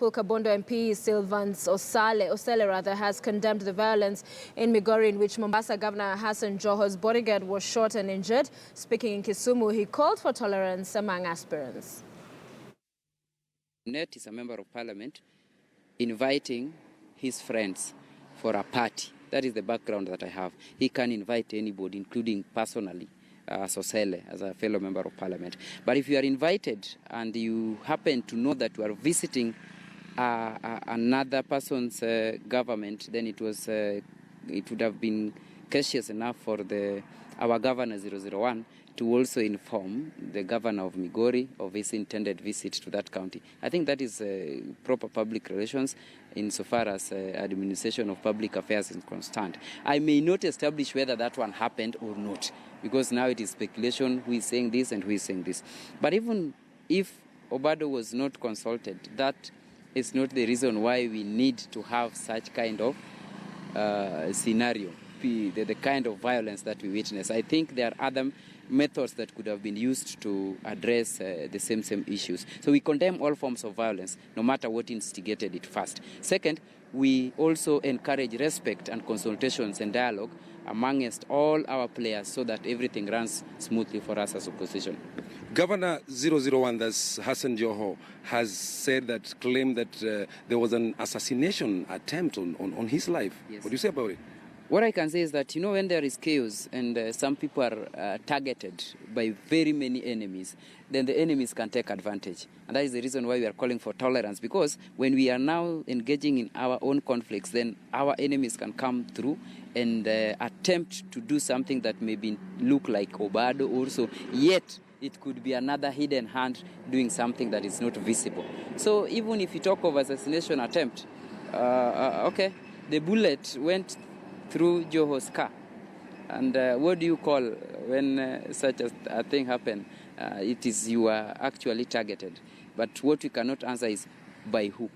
Pulkabondo MP Sylvans Osele has condemned the violence in Migori, in which Mombasa Governor Hassan Joho's bodyguard was shot and injured. Speaking in Kisumu, he called for tolerance among aspirants. Net is a member of parliament inviting his friends for a party. That is the background that I have. He can invite anybody, including personally, Osele, as a fellow member of parliament. But if you are invited and you happen to know that you are visiting another person's government, then it would have been courteous enough for our governor 001 to also inform the governor of Migori of his intended visit to that county. I think that is proper public relations insofar as administration of public affairs is concerned. I may not establish whether that one happened or not, because now it is speculation who is saying this and who is saying this. But even if Obado was not consulted, that is not the reason why we need to have such kind of scenario, the kind of violence that we witness. I think there are other methods that could have been used to address the same issues. So we condemn all forms of violence, no matter what instigated it first. Second, we also encourage respect and consultations and dialogue amongst all our players so that everything runs smoothly for us as opposition. Governor 001, that's Hassan Joho, has claimed that there was an assassination attempt on his life. Yes. What do you say about it? What I can say is that, when there is chaos and some people are targeted by very many enemies, then the enemies can take advantage. And that is the reason why we are calling for tolerance, because when we are now engaging in our own conflicts, then our enemies can come through and attempt to do something that maybe look like Obado also, yet it could be another hidden hand doing something that is not visible. So even if you talk of assassination attempt, okay, the bullet went through Joho's car. And what do you call when such a thing happens? It is you are actually targeted. But what we cannot answer is by who.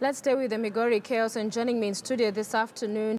Let's stay with the Migori chaos, and joining me in studio this afternoon